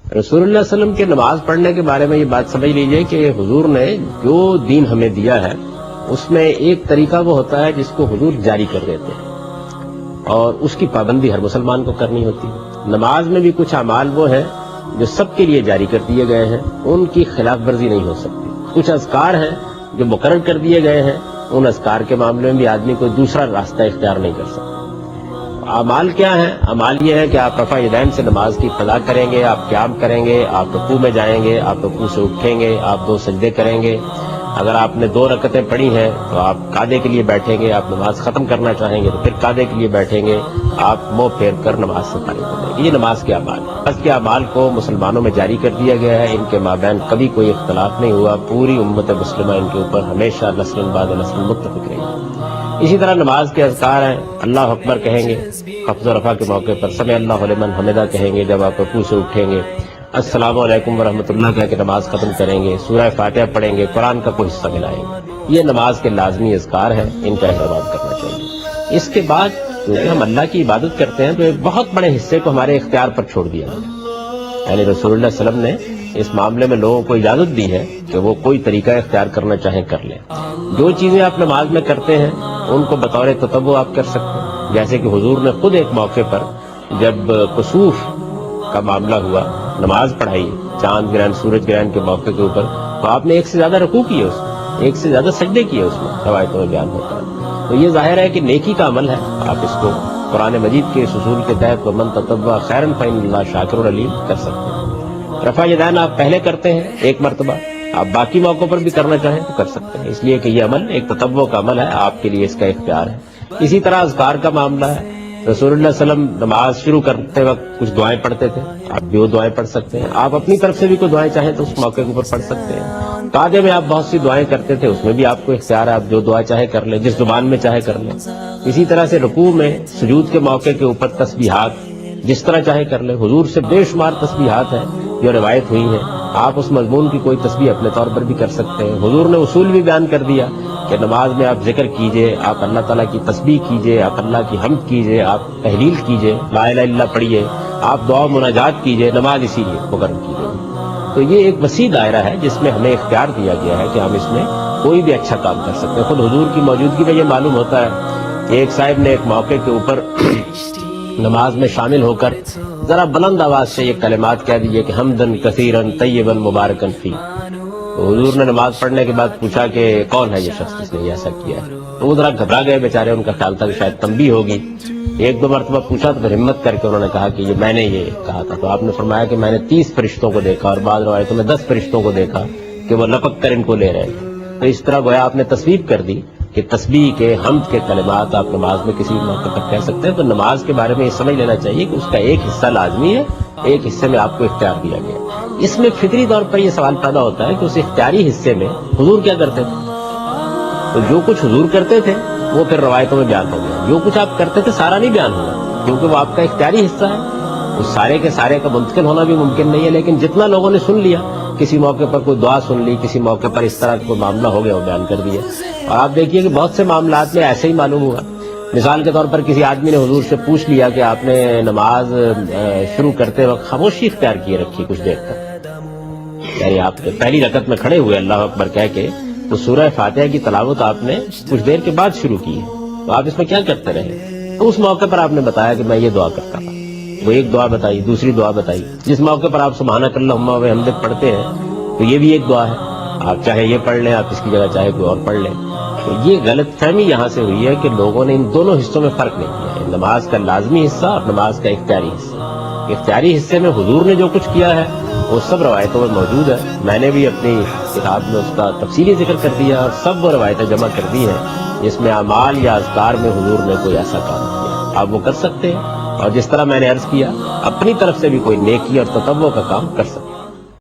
رسول اللہ صلی اللہ علیہ وسلم کے نماز پڑھنے کے بارے میں یہ بات سمجھ لیجئے کہ حضور نے جو دین ہمیں دیا ہے اس میں ایک طریقہ وہ ہوتا ہے جس کو حضور جاری کر دیتے ہیں اور اس کی پابندی ہر مسلمان کو کرنی ہوتی ہے۔ نماز میں بھی کچھ اعمال وہ ہیں جو سب کے لیے جاری کر دیے گئے ہیں، ان کی خلاف ورزی نہیں ہو سکتی۔ کچھ اذکار ہیں جو مقرر کر دیے گئے ہیں، ان اذکار کے معاملے میں بھی آدمی کوئی دوسرا راستہ اختیار نہیں کر سکتا۔ اعمال کیا ہیں؟ اعمال یہ ہے کہ آپ رفع یدین سے نماز کی قضا کریں گے، آپ قیام کریں گے، آپ رکوع میں جائیں گے، آپ رکوع سے اٹھیں گے، آپ 2 سجدے کریں گے۔ اگر آپ نے 2 رکعتیں پڑھی ہیں تو آپ قعدے کے لیے بیٹھیں گے، آپ نماز ختم کرنا چاہیں گے تو پھر قعدے کے لیے بیٹھیں گے، آپ منہ پھیر کر نماز سے فارغ ہو جائیں گے۔ یہ نماز کے اعمال ہیں۔ نماز کے اعمال کو مسلمانوں میں جاری کر دیا گیا ہے، ان کے مابین کبھی کوئی اختلاف نہیں ہوا، پوری امت مسلمہ ان کے اوپر ہمیشہ نسل بعد نسل متفق رہی۔ اسی طرح نماز کے اذکار ہیں، اللہ اکبر کہیں گے خفض و رفع کے موقع پر، سمع اللہ لمن حمدہ کہیں گے جب آپ رکوع سے اٹھیں گے، السلام علیکم ورحمۃ اللہ کہہ کے نماز ختم کریں گے، سورہ فاتحہ پڑھیں گے، قرآن کا کوئی حصہ ملائیں گے۔ یہ نماز کے لازمی اذکار ہیں، ان کا اہتمام کرنا چاہیے۔ اس کے بعد کیونکہ ہم اللہ کی عبادت کرتے ہیں تو ایک بہت بڑے حصے کو ہمارے اختیار پر چھوڑ دیا گیا، یعنی رسول اللہ صلی اللہ علیہ وسلم نے اس معاملے میں لوگوں کو اجازت دی ہے کہ وہ کوئی طریقہ اختیار کرنا چاہیں کر لیں۔ جو چیزیں آپ نماز میں کرتے ہیں ان کو بطور تطوع آپ کر سکتے ہیں، جیسے کہ حضور نے خود ایک موقع پر جب کسوف کا معاملہ ہوا، نماز پڑھائی چاند گرہن سورج گرہن کے موقع کے اوپر، تو آپ نے 1 سے زیادہ رکوع کیے، اس میں 1 سے زیادہ سجدے کیے، اس میں روایتوں میں بیان ہوتا ہے۔ تو یہ ظاہر ہے کہ نیکی کا عمل ہے، آپ اس کو قرآن مجید کے اس اصول کے تحت ومن تطوع خیرا فإن اللہ شاکر علیم کر سکتے ہیں۔ رفع یدین آپ پہلے کرتے ہیں 1 مرتبہ، آپ باقی موقعوں پر بھی کرنا چاہیں تو کر سکتے ہیں، اس لیے کہ یہ عمل ایک تطوع کا عمل ہے، آپ کے لیے اس کا اختیار ہے۔ اسی طرح اذکار کا معاملہ ہے، رسول اللہ صلی اللہ علیہ وسلم نماز شروع کرتے وقت کچھ دعائیں پڑھتے تھے، آپ بھی وہ دعائیں پڑھ سکتے ہیں، آپ اپنی طرف سے بھی کوئی دعائیں چاہیں تو اس موقع کے اوپر پڑھ سکتے ہیں۔ قعدے میں آپ بہت سی دعائیں کرتے تھے، اس میں بھی آپ کو اختیار ہے، آپ جو دعا چاہے کر لیں، جس زبان میں چاہے کر لیں۔ اسی طرح سے رکوع میں سجود کے موقع کے اوپر تسبیحات جس طرح چاہے کر لیں، حضور سے بے شمار تسبیحات ہیں جو روایت ہوئی ہیں، آپ اس مضمون کی کوئی تسبیح اپنے طور پر بھی کر سکتے ہیں۔ حضور نے اصول بھی بیان کر دیا کہ نماز میں آپ ذکر کیجئے، آپ اللہ تعالیٰ کی تسبیح کیجئے، آپ اللہ کی حمد کیجئے، آپ تحلیل کیجئے، لا الہ الا اللہ پڑھیے، آپ دعا و مناجات کیجئے، نماز اسی لیے مقرر کی گئی۔ تو یہ ایک وسیع دائرہ ہے جس میں ہمیں اختیار دیا گیا ہے کہ ہم اس میں کوئی بھی اچھا کام کر سکتے ہیں۔ خود حضور کی موجودگی میں یہ معلوم ہوتا ہے کہ ایک صاحب نے ایک موقع کے اوپر نماز میں شامل ہو کر ذرا بلند آواز سے یہ کلمات کہہ دیے کہ حمدن کثیرن طیبن مبارکن فی۔ تو حضور نے نماز پڑھنے کے بعد پوچھا کہ کون ہے یہ شخص جس نے ایسا کیا ہے، تو وہ ذرا گھبرا گئے بیچارے، ان کا خیال تھا کہ شاید تنبیہ ہوگی۔ 1-2 مرتبہ پوچھا تو پھر ہمت کر کے انہوں نے کہا کہ یہ میں نے یہ کہا تھا۔ تو آپ نے فرمایا کہ میں نے 30 فرشتوں کو دیکھا اور بعض روایتوں میں 10 فرشتوں کو دیکھا کہ وہ لپک کر ان کو لے رہے تھے۔ تو اس طرح گویا آپ نے تصویب کر دی کہ تسبیح کے حمد کے کلمات آپ نماز میں کسی موقع پر کہہ سکتے ہیں۔ تو نماز کے بارے میں یہ سمجھ لینا چاہیے کہ اس کا ایک حصہ لازمی ہے، ایک حصے میں آپ کو اختیار دیا گیا۔ اس میں فطری طور پر یہ سوال پیدا ہوتا ہے کہ اس اختیاری حصے میں حضور کیا کرتے تھے؟ تو جو کچھ حضور کرتے تھے وہ پھر روایتوں میں بیان ہو گیا، جو کچھ آپ کرتے تھے سارا نہیں بیان ہوگا کیونکہ وہ آپ کا اختیاری حصہ ہے، اس سارے کے سارے کا منتقل ہونا بھی ممکن نہیں ہے، لیکن جتنا لوگوں نے سن لیا، کسی موقع پر کوئی دعا سن لی، کسی موقع پر اس طرح کوئی معاملہ ہو گیا وہ بیان کر دیا۔ اور آپ دیکھیے کہ بہت سے معاملات میں ایسے ہی معلوم ہوا، مثال کے طور پر کسی آدمی نے حضور سے پوچھ لیا کہ آپ نے نماز شروع کرتے وقت خاموشی اختیار کیے رکھی کچھ دیر تک، یعنی آپ پہلی رکعت میں کھڑے ہوئے اللہ اکبر کہہ کے تو سورہ فاتحہ کی تلاوت آپ نے کچھ دیر کے بعد شروع کی ہے، تو آپ اس میں کیا کرتے رہے؟ تو اس موقع پر آپ نے بتایا کہ میں یہ دعا کرتا تھا، وہ ایک دعا بتائی، دوسری دعا بتائی۔ جس موقع پر آپ سبحانک اللہم و بحمدک پڑھتے ہیں تو یہ بھی ایک دعا ہے، آپ چاہے یہ پڑھ لیں، آپ اس کی جگہ چاہے کوئی اور پڑھ لیں۔ تو یہ غلط فہمی یہاں سے ہوئی ہے کہ لوگوں نے ان دونوں حصوں میں فرق نہیں کیا ہے، نماز کا لازمی حصہ اور نماز کا اختیاری حصہ۔ اختیاری حصے میں حضور نے جو کچھ کیا ہے وہ سب روایتوں میں موجود ہے، میں نے بھی اپنی کتاب میں اس کا تفصیلی ذکر کر دیا اور سب وہ روایتیں جمع کر دی ہیں جس میں اعمال یا اذکار میں حضور نے کوئی ایسا کام کیا، آپ وہ کر سکتے ہیں۔ اور جس طرح میں نے عرض کیا، اپنی طرف سے بھی کوئی نیکی اور تطوع کا کام کر سکتے ہیں۔